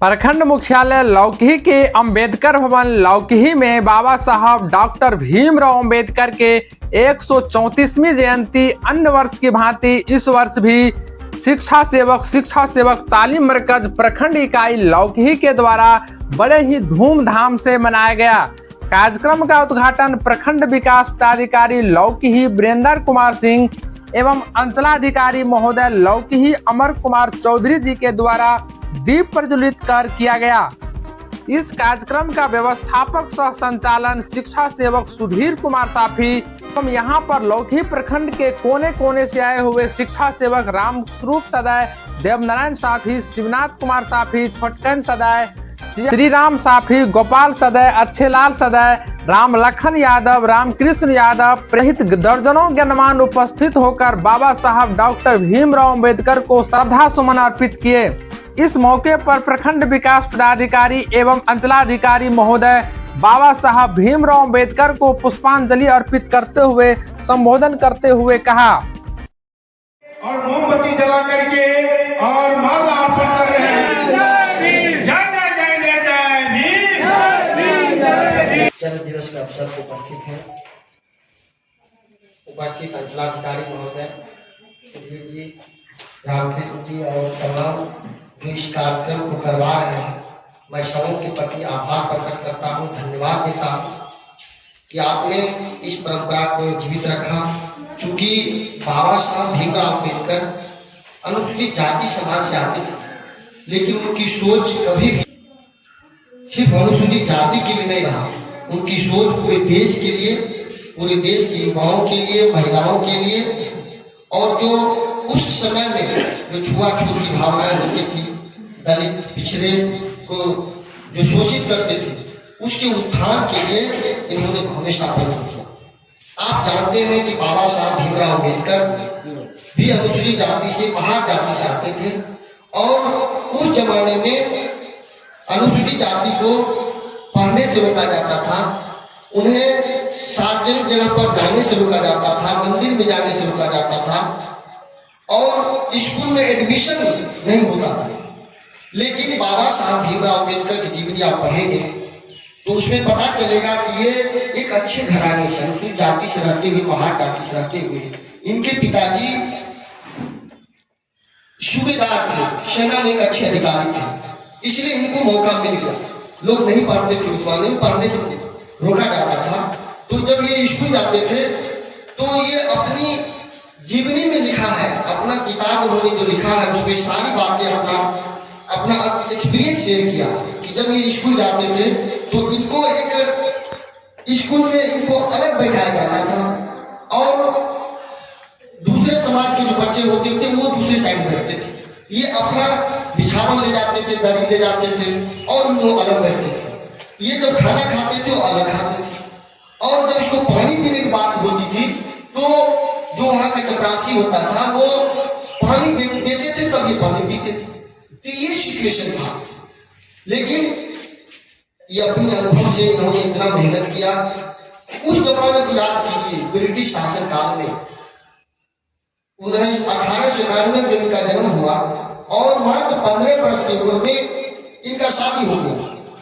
प्रखंड मुख्यालय लौकही के अंबेडकर भवन लौकही में बाबा साहब डॉक्टर भीमराव अंबेडकर के 134वीं जयंती अन्य वर्ष की भांति इस वर्ष भी शिक्षा सेवक तालीम मरकज प्रखंड इकाई लौकही के द्वारा बड़े ही धूमधाम से मनाया गया। कार्यक्रम का उद्घाटन प्रखंड विकास पदाधिकारी लौकही वीरेंद्र कुमार सिंह एवं अंचलाधिकारी महोदय लौकही अमर कुमार चौधरी जी के द्वारा दीप प्रज्वलित कर किया गया। इस कार्यक्रम का व्यवस्थापक सह संचालन शिक्षा सेवक सुधीर कुमार साफी हम यहाँ पर लौकही प्रखंड के कोने कोने से आए हुए शिक्षा सेवक राम स्वरूप सदैय, देवनारायण साफी, शिवनाथ कुमार साफी, छोटकन सदैय, श्री राम साफी, गोपाल सदैय, अच्छेलाल सदैय, राम लखन यादव, रामकृष्ण यादव सहित दर्जनों गणमान्य उपस्थित होकर बाबा साहब डॉक्टर भीमराव अंबेडकर को श्रद्धा सुमन अर्पित किए। इस मौके पर प्रखंड विकास पदाधिकारी एवं अंचलाधिकारी महोदय बाबा साहब भीमराव अंबेडकर को पुष्पांजलि अर्पित करते हुए संबोधन करते हुए कहा और मोमबत्ती जला करके और माला अर्पण कर रहे हैं। जय जय जय जय जय भीम। जन्म दिवस के अवसर पर उपस्थित हैं उपस्थित अंचलाधिकारी महोदय सुधीर जी, रामकृष्ण जी और तमाम जो इस कार्यक्रम को करवा रहे हैं, मैं सबों के प्रति आभार प्रकट करता हूँ, धन्यवाद देता हूँ कि आपने इस परंपरा को जीवित रखा। चूंकि बाबा साहब भीमराव अंबेडकर अनुसूचित जाति समाज से आते थे, लेकिन उनकी सोच कभी भी सिर्फ अनुसूचित जाति के लिए नहीं रहा। उनकी सोच पूरे देश के लिए, पूरे देश के युवाओं के लिए, महिलाओं के लिए, और जो उस समय में जो छुआछूत की भावनाएं होती थी, दलित पिछड़े को जो शोषित करते थे, उसके उत्थान के लिए इन्होंने हमेशा प्रयत्न किया। आप जानते हैं कि बाबा साहब भीमराव अंबेडकर भी अनुसूचित जाति से, बाहर जाति से आते थे, और उस जमाने में अनुसूचित जाति को पढ़ने से रोका जाता था, उन्हें सार्वजनिक जगह पर जाने से रोका जाता था, मंदिर में जाने से रोका जाता था, और स्कूल में एडमिशन नहीं होता था। लेकिन बाबा साहब भीमराव अंबेडकर की जीवनी आप पढ़ेंगे तो उसमें पता चलेगा कि ये एक अच्छे घराने से, अनुसूचित जाति से रहते हुए, बाहर जाति से रहते हुए, इनके पिताजी सूबेदार थे, सेना में एक अच्छे अधिकारी थे, इसलिए इनको मौका मिल गया। लोग नहीं पढ़ते थे, उस जमाने में पढ़ने से रोका जाता था। तो जब ये स्कूल जाते थे तो ये अपनी जीवनी में लिखा है, अपना किताब उन्होंने जो लिखा है उसमें सारी बातें अपना एक्सपीरियंस शेयर किया कि जब ये स्कूल जाते थे तो इनको एक स्कूल में इनको अलग बैठाया जाता था, और दूसरे समाज के जो बच्चे होते थे वो दूसरे साइड बैठते थे। ये अपना बिछावन ले जाते थे, दरी ले जाते थे, और वो अलग बैठते थे। ये जब खाना खाते थे वो अलग खाते थे, और जब इसको पानी पीने की बात होती थी तो जो वहाँ का चपरासी होता था वो पानी देते थे, तब ये पानी पीते थे। तो ये सिचुएशन था। लेकिन ये अपने अनुभव से इन्होंने इतना मेहनत किया। उस जमाने को याद कीजिए, ब्रिटिश शासन काल में 1891 में इनका जन्म हुआ, और मात्र 15 वर्ष की उम्र में इनका शादी हो गया।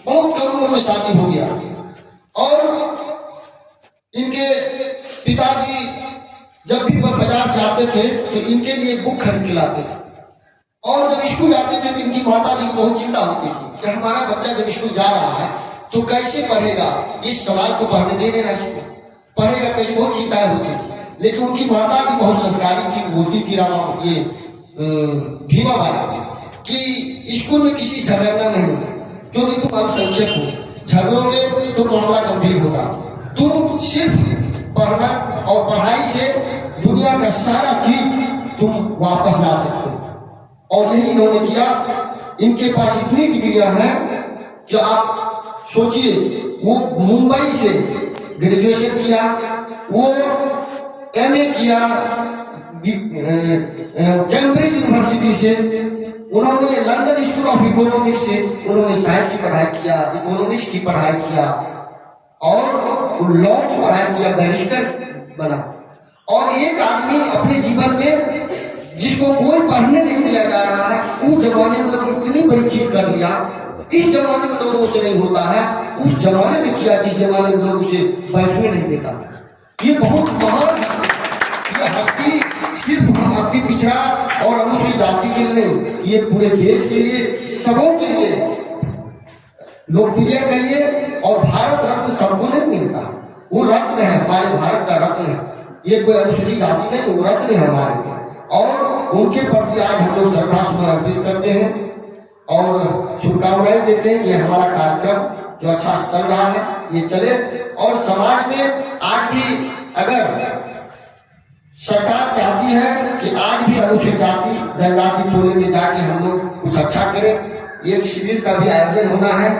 बहुत कम उम्र में शादी हो गया, और इनके पिताजी जब भी बाजार से आते थे तो इनके लिए बुक खरीद के लाते थे, और जब स्कूल जाते थे तो इनकी माता जी को बहुत चिंता होती थी कि हमारा बच्चा जब स्कूल जा रहा है तो कैसे पढ़ेगा, इस समाज को पढ़ने दे रहे हैं, पढ़ेगा कैसे, बहुत चिंताएं होती थी। लेकिन उनकी माता जी बहुत संस्कारी थी, बोलती थी भीमा बाई कि स्कूल में किसी झगड़ना नहीं, क्योंकि तुम अल्पसंख्यक हो, झगड़ोगे तो मामला गंभीर होगा। तुम सिर्फ पढ़ना और पढ़ाई से दुनिया का सारा चीज तुम वापस ला सकते हो, और यही इन्होंने किया। इनके पास इतनी डिग्रियां हैं कि आप सोचिए, वो मुंबई से ग्रेजुएशन किया, वो एमए किया कैम्ब्रिज यूनिवर्सिटी से, उन्होंने लंदन स्कूल ऑफ इकोनॉमिक्स से उन्होंने साइंस की पढ़ाई किया, इकोनॉमिक्स की पढ़ाई किया, और लॉ की पढ़ाई किया, बैरिस्टर बना। और एक आदमी अपने जीवन में जिसको कोई पढ़ने नहीं दिया जा रहा है, उस जमाने में लोग इतनी बड़ी चीज कर लिया। इस जमाने में लोगों से नहीं होता है, उस जमाने में किया जिस जमाने में लोग उसे बैठने नहीं देता। ये बहुत महान है। ये हस्ती सिर्फ हम अति पिछड़ा और अनुसूचित जाति के लिए नहीं, ये पूरे देश के लिए, सबों के लिए लोकप्रिय करिए। और भारत रत्न सबको नहीं मिलता, वो रत्न है, हमारे भारत का रत्न है। ये कोई अनुसूचित जाति नहीं, वो रत्न है हमारे। और उनके प्रति आज हम लोग श्रद्धा सुमन अर्पित करते हैं और शुभकामनाएं देते हैं कि हमारा कार्यक्रम जो अच्छा चल रहा है ये चले। और समाज में आज भी अगर सरकार चाहती है कि आज भी अनुसूचित जाति जनजाति टोले में जाके हम लोग कुछ अच्छा करें, एक शिविर का भी आयोजन होना है,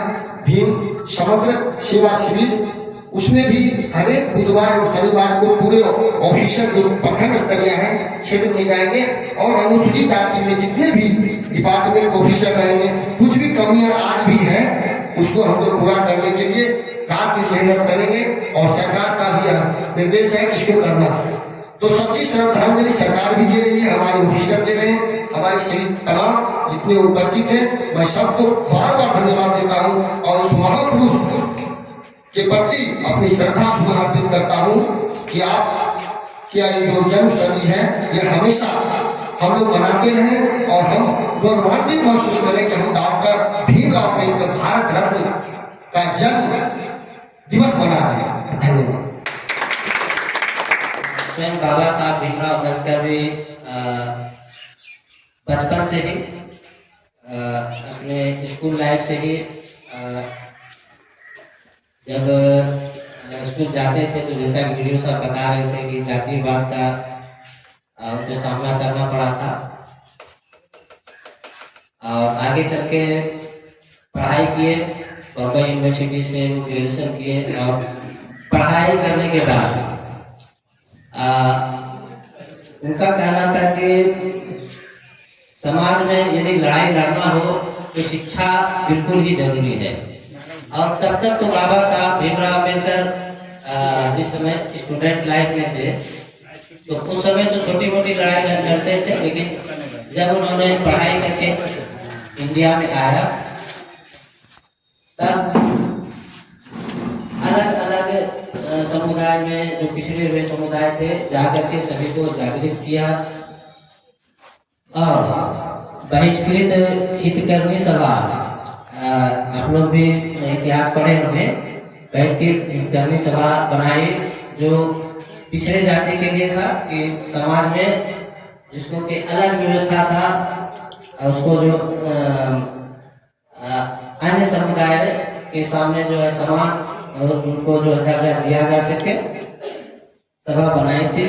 भीम समग्र सेवा शिविर। उसमें भी हर एक बुधवार और शनिवार को पूरे ऑफिसर जो प्रखंड स्तरीय हैं क्षेत्र में जाएंगे और अनुसूचित जाति में जितने भी डिपार्टमेंट ऑफिसर रहेंगे, कुछ भी कमियां आज भी हैं उसको हम लोग पूरा करने के लिए रात दिन मेहनत करेंगे। और सरकार का भी निर्देश है इसको करना। तो सच्ची श्रद्धांजलि सरकार भी दे रही है, हमारे ऑफिसर दे रहे हैं, हमारे सभी तमाम जितने उपस्थित हैं, मैं सबको बार बार धन्यवाद देता हूँ और इस महापुरुष के प्रति अपनी श्रद्धा सुमन अर्पित करता हूँ कि आप क्या जो जन्म सदी है ये हमेशा हम लोग मनाते रहें और हम गौरवान्वित महसूस करें कि हम डॉक्टर भीमराव अम्बेडकर भारत रत्न का जन्म दिवस मना रहे हैं। धन्यवाद। स्वयं बाबा साहब भीमराव अम्बेडकर भी बचपन से ही अपने स्कूल लाइफ से ही जब स्कूल जाते थे तो जैसा वीडियो साहब बता रहे थे कि जातिवाद का उनको सामना करना पड़ा था और आगे चल के पढ़ाई किए, बॉम्बे यूनिवर्सिटी से ग्रेजुएशन किए और पढ़ाई करने के बाद उनका कहना था कि समाज में यदि लड़ाई लड़ना हो तो शिक्षा बिल्कुल ही जरूरी है। और तब तक तो बाबा साहब भीमराव अम्बेडकर जिस समय स्टूडेंट लाइफ में थे तो उस समय तो छोटी मोटी लड़ाई लड़ते थे, लेकिन जब उन्होंने पढ़ाई करके इंडिया में आया तब अलग अलग समुदाय में जो पिछड़े हुए समुदाय थे जाकर के सभी को जागृत किया और बहिष्कृत हितकर्मी सभा, आप लोग भी इतिहास पढ़े होंगे, हितकर्मी सभा बनाई जो पिछड़े जाति के लिए था कि समाज में जिसको कि अलग व्यवस्था था उसको जो अन्य समुदाय के सामने जो है समान उनको जो दर्जा दिया जा सके, सभा बनाई थी।